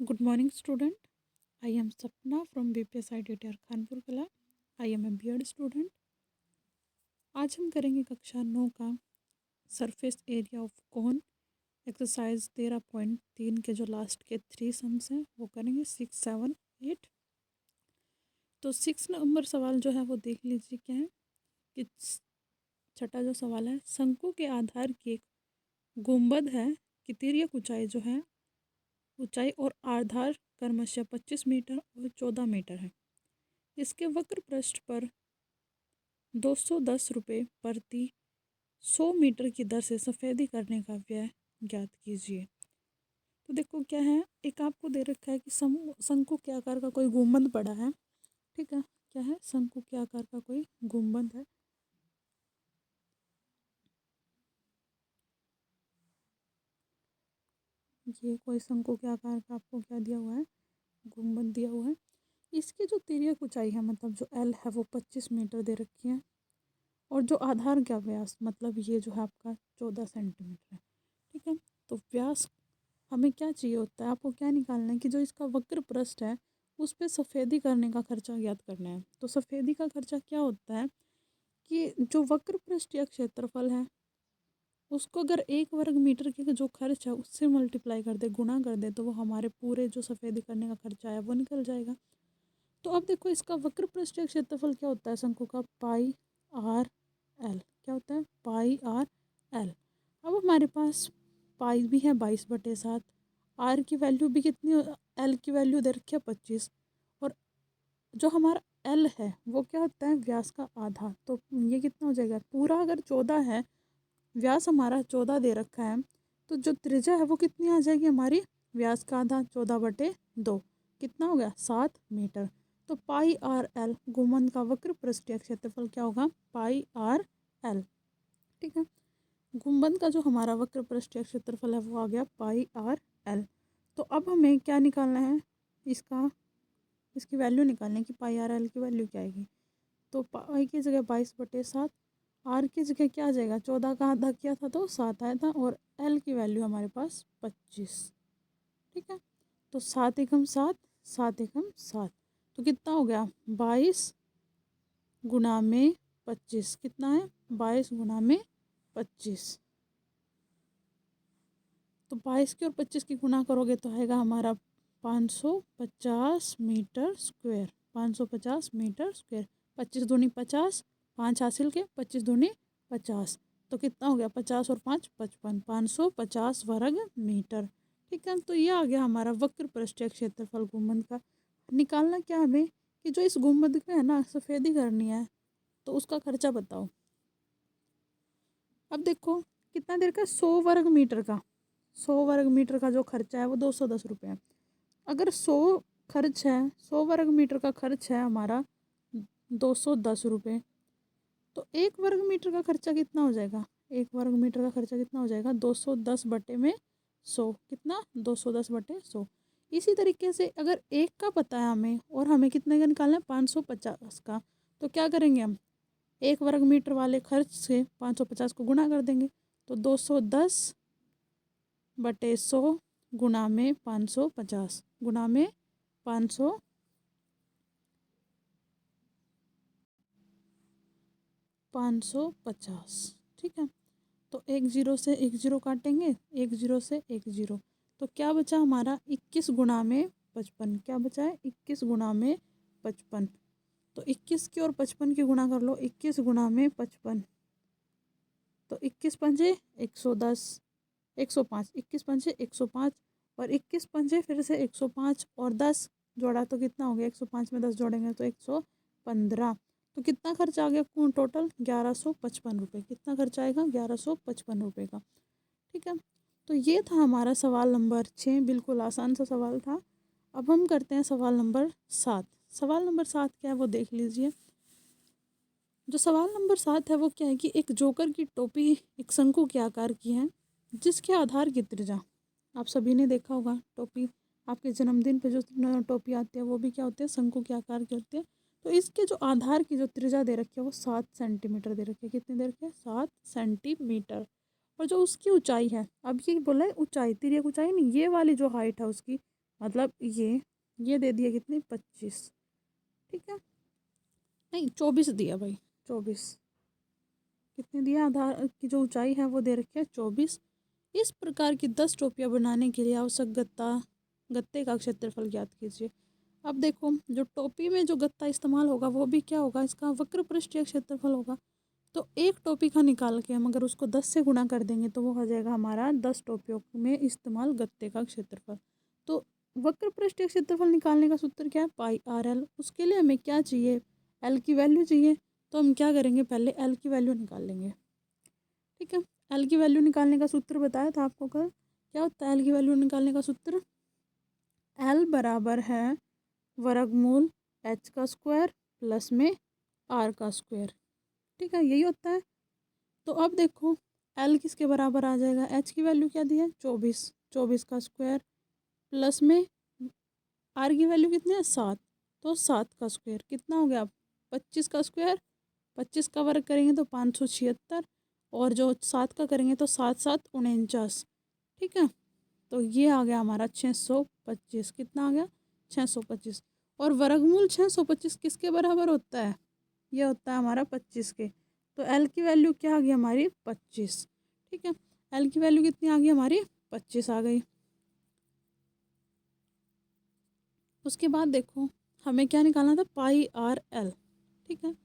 Good morning, student. I am Sapna from BPS ITTR Khanpur कला. I am a B.Ed student. आज हम करेंगे कक्षा 9 का surface area of cone exercise 13.3 के जो लास्ट के 3 सम्स हैं वो करेंगे 6, 7, 8. तो 6 नंबर सवाल जो है वो देख लीजिए क्या है कि छठा जो सवाल है, शंकु के आधार की एक गुंबद है कि तिर्यक ऊंचाई जो है ऊंचाई और आधार क्रमशः 25 मीटर और 14 मीटर है. इसके वक्र पृष्ठ पर 210 रुपये प्रति 100 मीटर की दर से सफ़ेदी करने का व्यय ज्ञात कीजिए. तो देखो क्या है, एक आपको दे रखा है कि शंकु के आकार का कोई गुंबद पड़ा है. ठीक है, क्या है, शंकु के आकार का कोई गुंबद है. ये कोई शंकु के आकार का आपको क्या दिया हुआ है, गुंबद दिया हुआ है. इसकी जो तिर्यक ऊंचाई है मतलब जो एल है वो 25 मीटर दे रखी है और जो आधार का व्यास मतलब ये जो है आपका 14 सेंटीमीटर है. ठीक है, तो व्यास हमें क्या चाहिए होता है, आपको क्या निकालना है कि जो इसका वक्र पृष्ठ है उस पर सफ़ेदी करने का खर्चा ज्ञात करना है. तो सफ़ेदी का खर्चा क्या होता है कि जो वक्र पृष्ठ या क्षेत्रफल है उसको अगर 1 वर्ग मीटर के जो खर्च है उससे मल्टीप्लाई कर दे, गुणा कर दे, तो वो हमारे पूरे जो सफ़ेदी करने का खर्चा है वो निकल जाएगा. तो अब देखो इसका वक्र पृष्ठ या क्षेत्रफल क्या होता है शंकु का, पाई आर एल. क्या होता है, पाई आर एल. अब हमारे पास पाई भी है 22/7, आर की वैल्यू भी कितनी, एल की वैल्यू दे रखी है 25, और जो हमारा एल है वो क्या होता है, व्यास का आधा. तो ये कितना हो जाएगा, पूरा अगर 14 है, व्यास हमारा 14 दे रखा है, तो जो त्रिज्या है वो कितनी आ जाएगी हमारी, व्यास का आधा 14/2, कितना हो गया, 7 मीटर. तो पाई आर एल गुंबद का वक्र पृष्ठ या क्षेत्रफल क्या होगा, पाई आर एल. ठीक है, गुंबद का जो हमारा वक्र पृष्ठ या क्षेत्रफल है वो आ गया पाई आर एल. तो अब हमें क्या निकालना है, इसकी वैल्यू निकालनी है कि पाई आर एल की वैल्यू क्या आएगी. तो पाई की जगह 22/7, आर की जगह क्या आ जाएगा, 14 का आधा किया था तो 7 आया था, और एल की वैल्यू हमारे पास 25. ठीक है, तो 7 एकम 7, 7 एकम 7, तो कितना हो गया, 22 गुना में 25. कितना है, 22 गुना में 25. तो 22 की और 25 की गुना करोगे तो आएगा हमारा 550 मीटर स्क्वायर. 550 metre square. 25 दूनी 50, 5 हासिल के, 25 दूनी 50, तो कितना हो गया, 50 और 5 55, 550 वर्ग मीटर. ठीक है, तो ये आ गया हमारा वक्र पृष्ठ क्षेत्रफल गुंबद का. निकालना क्या हमें कि जो इस गुंबद का है ना सफ़ेदी करनी है, तो उसका खर्चा बताओ. अब देखो कितना देर का, 100 वर्ग मीटर का, 100 वर्ग मीटर का जो खर्चा है वो 210 रुपये है. अगर 100 खर्च है, 100 वर्ग मीटर का खर्च है हमारा 210 रुपये, तो 1 वर्ग मीटर का खर्चा कितना हो जाएगा, 1 वर्ग मीटर का खर्चा कितना हो जाएगा, 210/100. कितना, 210/100. इसी तरीके से अगर एक का पता है हमें और हमें कितने का निकालना है, 550 का, तो क्या करेंगे हम, 1 वर्ग मीटर वाले खर्च से 550 को गुणा कर देंगे. तो 210/100 गुणा में 550 गुणा में 500 550. ठीक है, तो एक जीरो से एक जीरो काटेंगे, एक जीरो से एक जीरो, तो क्या बचा हमारा, 21 गुणा में 55. क्या बचा है, 21 गुणा में 55. तो 21 की और 55 की गुणा कर लो, 21 गुणा में 55, तो 21 पंजे 110, 105, 21 पंजे 105, और 21 पंजे फिर से 105 और 10 जोड़ा तो कितना हो गया, 105 में 10 जोड़ेंगे तो 115. तो कितना खर्च आ गया टोटल, 1155 रुपये. कितना खर्च आएगा, 1155 रुपये का. ठीक है, तो ये था हमारा सवाल नंबर 6. बिल्कुल आसान सा सवाल था. अब हम करते हैं सवाल नंबर 7. सवाल नंबर 7 क्या है वो देख लीजिए. जो सवाल नंबर 7 है वो क्या है कि एक जोकर की टोपी एक शंकु के आकार की है जिसके आधार की त्रिज्या, आप सभी ने देखा होगा टोपी, आपके जन्मदिन पे जो टोपी आती है वो भी क्या होती है, शंकु के आकार की होती है. तो इसके जो आधार की जो त्रिज्या दे रखी है वो 7 सेंटीमीटर दे रखी है. कितनी दे रखी है, 7 सेंटीमीटर. और जो उसकी ऊंचाई है, अब ये बोला है ऊंचाई, तिर्यक ऊंचाई नहीं, ये वाली जो हाइट है उसकी मतलब ये दे दिया कितनी 25, ठीक है, नहीं 24 दिया भाई, 24 कितने दिया, आधार की जो ऊंचाई है वो दे रखी है 24। इस प्रकार की 10 टोपियाँ बनाने के लिए आवश्यक गत्ते का क्षेत्रफल ज्ञात कीजिए। अब देखो जो टोपी में जो गत्ता इस्तेमाल होगा वो भी क्या होगा, इसका वक्र पृष्ठीय क्षेत्रफल होगा। तो एक टोपी का निकाल के हम अगर उसको 10 से गुणा कर देंगे तो वो हो जाएगा हमारा 10 टोपियों में इस्तेमाल गत्ते का क्षेत्रफल। तो वक्र पृष्ठीय क्षेत्रफल निकालने का सूत्र क्या है, पाई आर एल। उसके लिए हमें क्या चाहिए, एल की वैल्यू चाहिए। तो हम क्या करेंगे, पहले एल की वैल्यू निकाल लेंगे, ठीक है। एल की वैल्यू निकालने का सूत्र बताया था आपको कल, क्या होता है एल की वैल्यू निकालने का सूत्र, एल बराबर है वर्गमूल एच का स्क्वायर प्लस में आर का स्क्वायर, ठीक है, यही होता है। तो अब देखो एल किसके बराबर आ जाएगा, एच की वैल्यू क्या दी है 24, 24 का स्क्वायर प्लस में आर की वैल्यू कितनी है 7, तो 7 का स्क्वायर कितना हो गया 25 का स्क्वायर, 25 का वर्ग करेंगे तो 576, और जो 7 का करेंगे तो 7 7 49, ठीक है। तो ये आ गया हमारा 625, कितना आ गया 625। और वर्गमूल 625 किसके बराबर होता है, ये होता है हमारा 25 के। तो एल की वैल्यू क्या आ गई हमारी 25, ठीक है। एल की वैल्यू कितनी आ गई हमारी 25 आ गई। उसके बाद देखो हमें क्या निकालना था, पाई आर एल, ठीक है।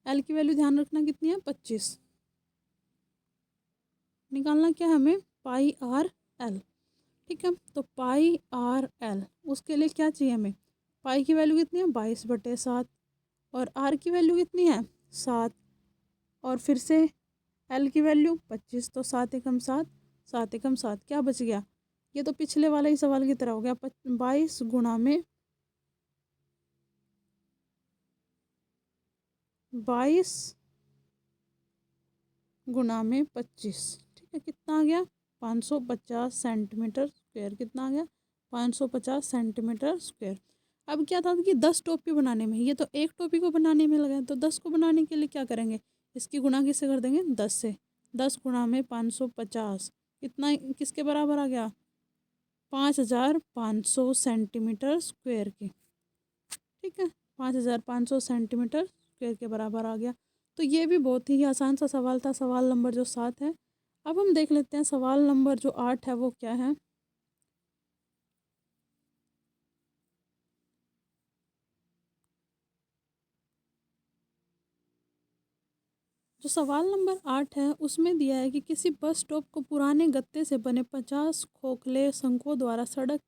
एल की वैल्यू ध्यान रखना कितनी है 25, निकालना क्या है हमें पाई आर एल, ठीक है। तो पाई आर एल उसके लिए क्या चाहिए हमें, पाई की वैल्यू कितनी है 22/7, और आर की वैल्यू कितनी है 7, और फिर से एल की वैल्यू 25, तो 7 एकम 7, 7 एकम 7 क्या बच गया, ये तो पिछले वाला ही सवाल की तरह हो गया, 22 गुणा में 22 गुणा में 25, ठीक है, कितना आ गया 550 सेंटीमीटर स्क्वायर, कितना आ गया 550 सेंटीमीटर स्क्वायर। अब क्या था कि 10 टोपी बनाने में, ये तो एक टोपी को बनाने में लगा है, तो 10 को बनाने के लिए क्या करेंगे, इसकी गुणा किससे कर देंगे 10 से, 10 गुणा में 550 कितना, किसके बराबर आ गया 5500 सेंटीमीटर स्क्वायर की, ठीक है, 5500 सेंटीमीटर स्क्वायर के बराबर आ गया। तो ये भी बहुत ही आसान सा सवाल था, सवाल नंबर जो 7 है। अब हम देख लेते हैं सवाल नंबर जो 8 है वो क्या है। जो सवाल नंबर 8 है उसमें दिया है कि किसी बस स्टॉप को पुराने गत्ते से बने 50 खोखले शंकुओं द्वारा सड़क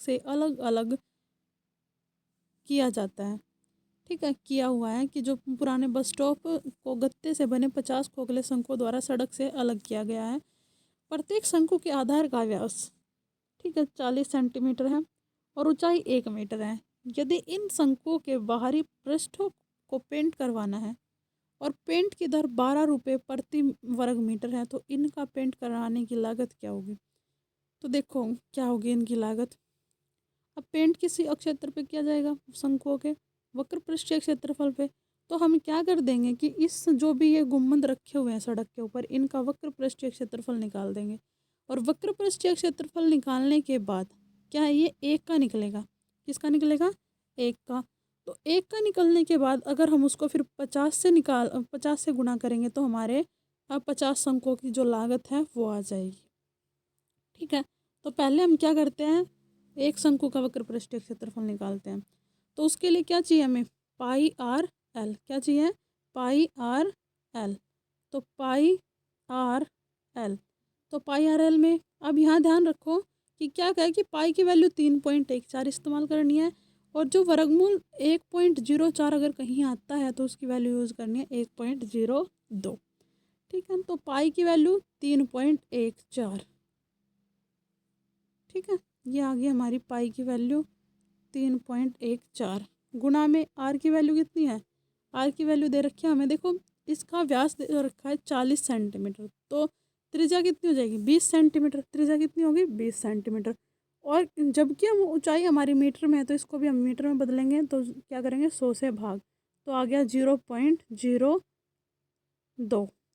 से अलग अलग किया जाता है, ठीक है, किया हुआ है कि जो पुराने बस स्टॉप को गत्ते से बने 50 खोखले शंकुओं द्वारा सड़क से अलग किया गया है। प्रत्येक शंकु के आधार का व्यास, ठीक है, 40 सेंटीमीटर है और ऊंचाई 1 मीटर है। यदि इन शंकुओं के बाहरी पृष्ठों को पेंट करवाना है और पेंट की दर 12 रुपये प्रति वर्ग मीटर है, तो इनका पेंट कराने की लागत क्या होगी। तो देखो क्या होगी इनकी लागत। अब पेंट किसी अक्षेत्र पे किया जाएगा, शंकुओं के वक्र पृष्ठीय क्षेत्रफल पे। तो हम क्या कर देंगे कि इस जो भी ये गुम्बद रखे हुए हैं सड़क के ऊपर, इनका वक्र पृष्ठीय क्षेत्रफल निकाल देंगे। और वक्र पृष्ठीय क्षेत्रफल निकालने के बाद क्या है, ये 1 का निकलेगा, किसका निकलेगा 1 का। तो 1 का निकलने के बाद अगर हम उसको फिर 50 से गुणा करेंगे तो हमारे 50 शंकुओं की जो लागत है वो आ जाएगी, ठीक है। तो पहले हम क्या करते हैं, एक शंकु का वक्र पृष्ठीय क्षेत्रफल निकालते हैं। तो उसके लिए क्या चाहिए हमें, पाई आर एल, क्या चाहिए पाई आर एल। तो पाई आर एल, तो पाई आर एल में अब यहाँ ध्यान रखो कि क्या कहे कि पाई की वैल्यू 3.14 इस्तेमाल करनी है, और जो वर्गमूल 1.04 अगर कहीं आता है तो उसकी वैल्यू यूज़ करनी है 1.02, ठीक है। तो पाई की वैल्यू 3.14, ठीक है, ये आ गई हमारी पाई की वैल्यू 3.14, गुणा में आर की वैल्यू कितनी है, आर की वैल्यू दे रखी है हमें, देखो इसका व्यास दे रखा है 40 सेंटीमीटर, तो त्रिज्या कितनी हो जाएगी 20 सेंटीमीटर, त्रिज्या कितनी होगी 20 सेंटीमीटर। और जबकि हम ऊंचाई हमारी मीटर में है तो इसको भी हम मीटर में बदलेंगे, तो क्या करेंगे 100 से भाग, तो आ गया 0.02,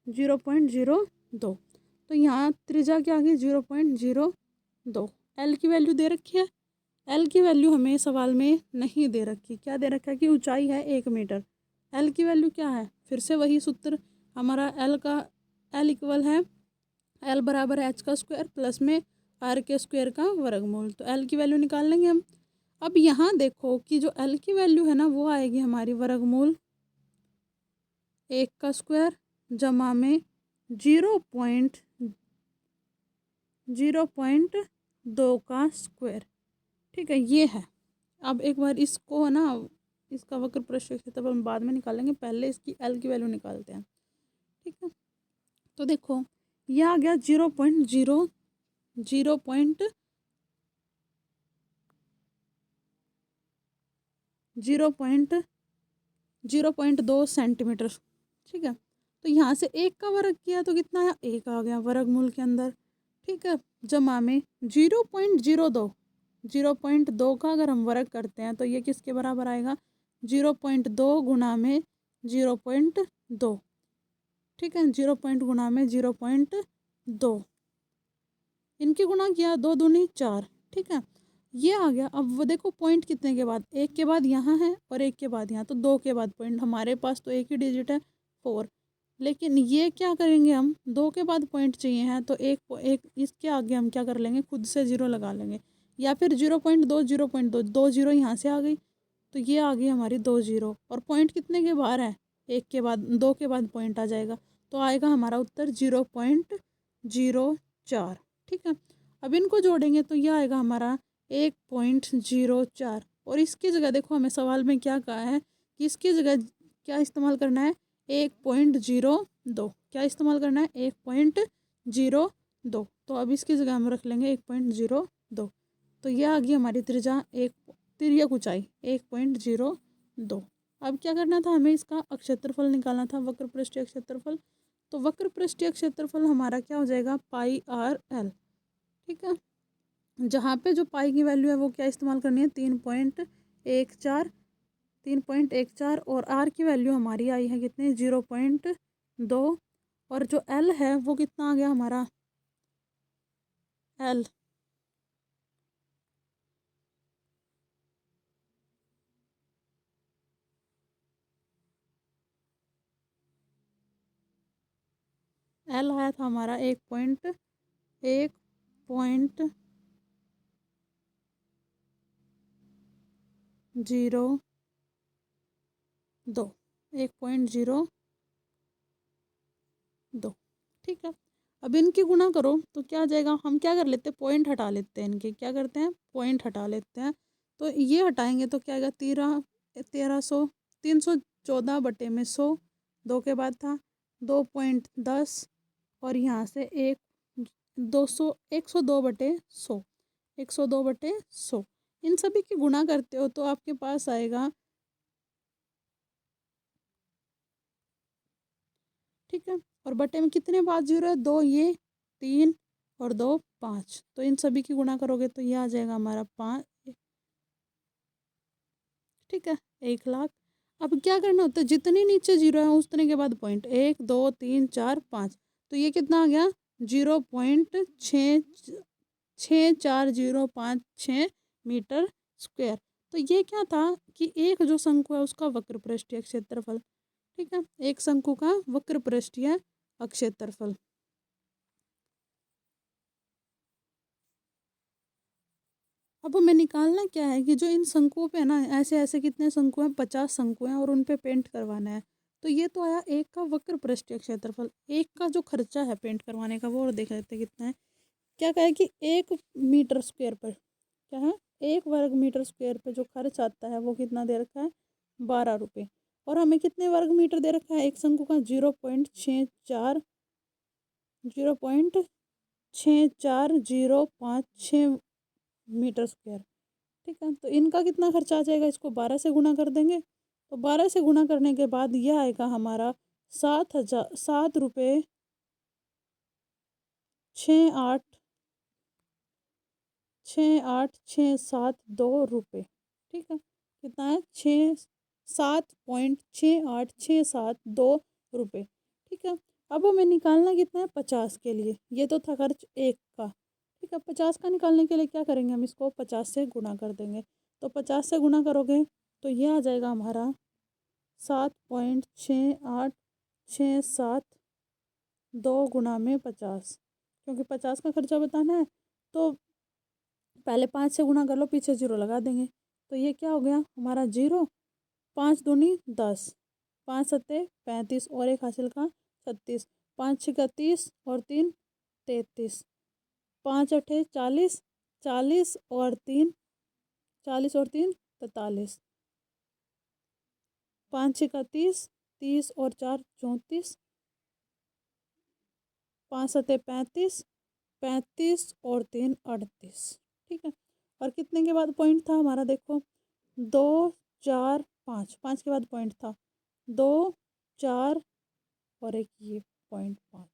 0.02। तो यहाँ त्रिज्या क्या आ गई 0.02। एल की वैल्यू दे रखी है, एल की वैल्यू हमें सवाल में नहीं दे रखी। क्या दे रखा है कि ऊंचाई है 1 मीटर। एल की वैल्यू क्या है, फिर से वही सूत्र हमारा एल इक्वल है एल बराबर एच का स्क्वायर प्लस में आर के स्क्वायर का वर्गमूल। तो एल की वैल्यू निकाल लेंगे हम। अब यहाँ देखो कि जो एल की वैल्यू है ना वो आएगी हमारी वर्गमूल 1 का स्क्वायर जमा में 0.2 का स्क्वायर। ठीक है, ये है। अब एक बार इसको है ना, इसका वक्र पृष्ठ क्षेत्रफल हम बाद में निकालेंगे, पहले इसकी एल की वैल्यू निकालते हैं। ठीक है, तो देखो ये आ गया 0.2 सेंटीमीटर। ठीक है, तो यहाँ से 1 का वर्ग किया तो कितना आया, 1 आ गया वर्गमूल के अंदर। ठीक है, जमा में 0.02 का अगर हम वर्ग करते हैं तो ये किसके बराबर आएगा, 0.2 गुना में 0.2। ठीक है, 0 गुना में 0.2, इनके गुणा किया, 2 दूनी 4। ठीक है, ये आ गया। अब वो देखो पॉइंट कितने के बाद, 1 के बाद यहाँ है और 1 के बाद यहाँ, तो 2 के बाद पॉइंट। हमारे पास तो एक ही डिजिट है 4, लेकिन ये क्या करेंगे हम, 2 के बाद पॉइंट चाहिए हैं तो एक इसके आगे हम क्या कर लेंगे, खुद से 0 लगा लेंगे, या फिर 0.2 2 जीरो यहाँ से आ गई, तो ये आ गई हमारी 2 जीरो। और पॉइंट कितने के बाहर है, 1 के बाद, 2 के बाद पॉइंट आ जाएगा, तो आएगा हमारा उत्तर 0.04। ठीक है, अब इनको जोड़ेंगे तो यह आएगा हमारा 1.04। और इसकी जगह देखो हमें सवाल में क्या कहा है कि इसकी जगह क्या इस्तेमाल करना है, 1.02। क्या इस्तेमाल करना है, 1.02। तो अब इसकी जगह हम रख लेंगे 1.02। तो यह आ गई हमारी तिर्यक ऊंचाई 1.02। अब क्या करना था, हमें इसका क्षेत्रफल निकालना था, वक्र पृष्ठीय क्षेत्रफल। तो वक्र पृष्ठीय क्षेत्रफल हमारा क्या हो जाएगा, पाई आर एल। ठीक है, जहाँ पे जो पाई की वैल्यू है वो क्या इस्तेमाल करनी है, 3.14। और आर की वैल्यू हमारी आई है कितनी, 0.2। और जो एल है वो कितना आ गया हमारा, एल एल आया था हमारा 1.02। 1.02। ठीक है, अब इनकी गुणा करो तो क्या आ जाएगा, हम क्या कर लेते हैं, पॉइंट हटा लेते हैं, इनके क्या करते हैं, पॉइंट हटा लेते हैं। तो ये हटाएंगे तो क्या आएगा, 1300, 314/100, 2 के बाद था 2.10, और यहाँ से 102/100, 102/100। इन सभी की गुणा करते हो तो आपके पास आएगा। ठीक है, और बटे में कितने 5 जीरो है, 2 ये 3 और 2 5, तो इन सभी की गुणा करोगे तो ये आ जाएगा हमारा 5। ठीक है, 1 लाख। अब क्या करना होता है, जितने नीचे जीरो है उतने के बाद पॉइंट, 1 2 3 4 5, तो ये कितना आ गया, 0.6405 मीटर स्क्वायर। तो ये क्या था कि एक जो शंकु है उसका वक्र पृष्ठीय क्षेत्रफल। ठीक है, एक शंकु का वक्र पृष्ठीय क्षेत्रफल। अब हमें निकालना क्या है कि जो इन शंकुओं पे है ना, ऐसे ऐसे कितने शंकु हैं, 50 शंकु हैं, और उन पे पेंट करवाना है। तो ये तो आया एक का वक्र पृष्ठीय क्षेत्रफल। एक का जो खर्चा है पेंट करवाने का वो और देख लेते हैं कितना है। क्या कहे कि 1 मीटर स्क्वायर पर क्या है, 1 वर्ग मीटर स्क्वायर पे जो खर्च आता है वो कितना दे रखा है, 12 रुपये। और हमें कितने वर्ग मीटर दे रखा है, एक शंकु का 0.6405 मीटर स्क्वायर। ठीक है, तो इनका कितना खर्चा आ जाएगा, इसको 12 से गुना कर देंगे, तो 12 से गुना करने के बाद यह आएगा हमारा 7,000 7,867 ठीक है, कितना है, 7.6867 ठीक है, अब हमें निकालना कितना है, 50 के लिए। ये तो था खर्च एक का। ठीक ठीक है, 50 का निकालने के लिए क्या करेंगे, हम इसको 50 से गुणा कर देंगे। तो 50 से गुणा करोगे तो ये आ जाएगा हमारा 7.6867, 2 × 50, क्योंकि 50 का खर्चा बताना है तो पहले 5 से गुणा कर लो, पीछे 0 लगा देंगे। तो ये क्या हो गया हमारा 0, 5 दूनी 10, 5 सत्ते 35 और एक हासिल का 36, 5 छिका 30 और 3 33, 5 अठे 40, 40 और 3 5 छिका 30, 30 और 4 34, 5 सत्ते 35, 35 और 3 38। ठीक है, और कितने के बाद पॉइंट था हमारा, देखो 2 4 5, 5 के बाद पॉइंट था 2 4 और एक ये पॉइंट 5,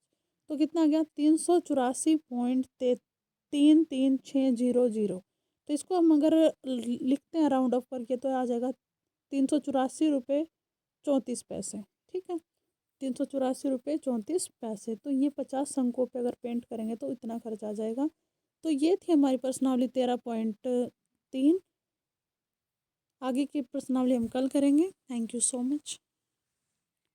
तो कितना आ गया 384.333600। तो इसको हम अगर लिखते हैं राउंड ऑफ करके तो आ जाएगा 384 रुपये 34 पैसे। ठीक है, 384 रुपये 34 पैसे। तो ये 50 अंकों पे अगर पेंट करेंगे तो इतना खर्च आ जाएगा। तो ये थी हमारी प्रश्नावली 13.3। आगे की प्रश्नावली हम कल करेंगे। Thank you so much.